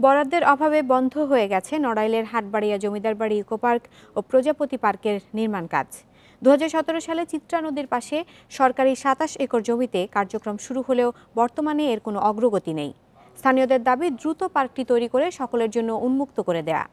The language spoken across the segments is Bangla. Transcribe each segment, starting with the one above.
বরাদ্দের অভাবে বন্ধ হয়ে গেছে নড়াইলের হাটবাড়িয়া জমিদার বাড়ি ইকো পার্ক ও প্রজাপতি পার্কের নির্মাণ কাজ। 2017 সালে চিত্রা নদীর পাশে সরকারি 27 একর জমিতে কার্যক্রম শুরু হলেও বর্তমানে এর কোনো অগ্রগতি নেই। স্থানীয়দের দাবি দ্রুত পার্কটি তৈরি করে সকলের জন্য উন্মুক্ত করে দেয়া।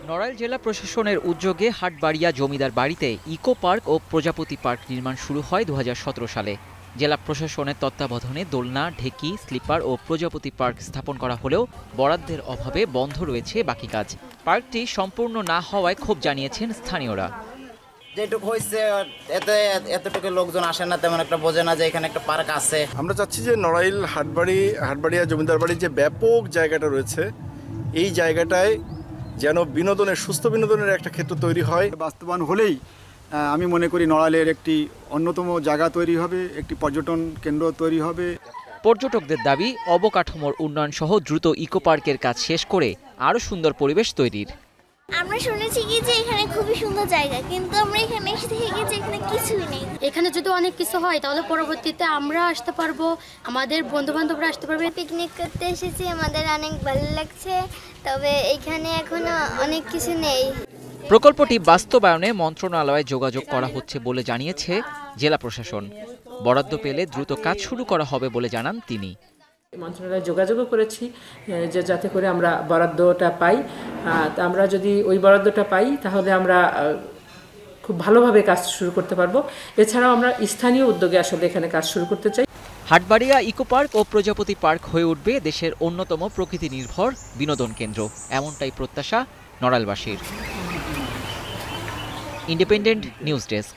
নড়াইল জেলা প্রশাসনের উদ্যোগে হাটবাড়িয়া জমিদার বাড়িতে ইকো পার্ক ও প্রজাপতি পার্ক নির্মাণ শুরু হয় 2017 সালে। জেলা প্রশাসনের তত্ত্বাবধানে দোলনা, ঢেকি, স্লিপার ও প্রজাপতি পার্ক স্থাপন করা হলেও বরাদ্দের অভাবে বন্ধ রয়েছে বাকি কাজ। পার্কটি সম্পূর্ণ না হওয়ায় ক্ষোভ জানিয়েছেন স্থানীয়রা। যেটুকু হয়েছে এতটুকু লোকজন আসে না, তেমন একটা বোঝে না যে এখানে একটা পার্ক আছে। আমরা চাচ্ছি যে নড়াইল হাটবাড়িয়া জমিদার বাড়ির যে ব্যাপক জায়গাটা রয়েছে, এই জায়গাটায় যেন সুস্থ বিনোদনের একটা ক্ষেত্র তৈরি হয়। বাস্তবায়ন হলেই আমি মনে করি নড়াইলের একটি অন্যতম জায়গা তৈরি হবে, একটি পর্যটন কেন্দ্র তৈরি হবে। পর্যটকদের দাবি অবকাঠামোর উন্নয়ন সহ দ্রুত ইকো পার্কের কাজ শেষ করে আরও সুন্দর পরিবেশ তৈরির। আমরা শুনেছি কি যে এখানে খুবই সুন্দর জায়গা, কিন্তু আমরা এখানে এসে দেখি যে এখানে কিছুই নেই। এখানে যদি অনেক কিছু হয় তাহলে পরবর্তীতে আমরা আসতে পারবো, আমাদের বন্ধু বান্ধবরা আসতে পারবে। পিকনিক করতে এসেছি, আমাদের অনেক ভালো লাগছে, তবে এখানে এখনো অনেক কিছু নেই। প্রকল্পটি বাস্তবায়নে মন্ত্রণালয়ে যোগাযোগ করা হচ্ছে বলে জানিয়েছে জেলা প্রশাসন। বরাদ্দ পেলে দ্রুত কাজ শুরু করা হবে বলে জানান তিনি। মন্ত্রণালয়ে যোগাযোগও করেছি যে যাতে করে আমরা বরাদ্দটা পাই। আমরা যদি ওই বরাদ্দটা পাই তাহলে আমরা খুব ভালোভাবে কাজ শুরু করতে পারবো। এছাড়াও আমরা স্থানীয় উদ্যোগে আসলে এখানে কাজ শুরু করতে চাই। হাটবাড়িয়া ইকো পার্ক ও প্রজাপতি পার্ক হয়ে উঠবে দেশের অন্যতম প্রকৃতি নির্ভর বিনোদন কেন্দ্র, এমনটাই প্রত্যাশা নড়াইলবাসীর। Independent news desk.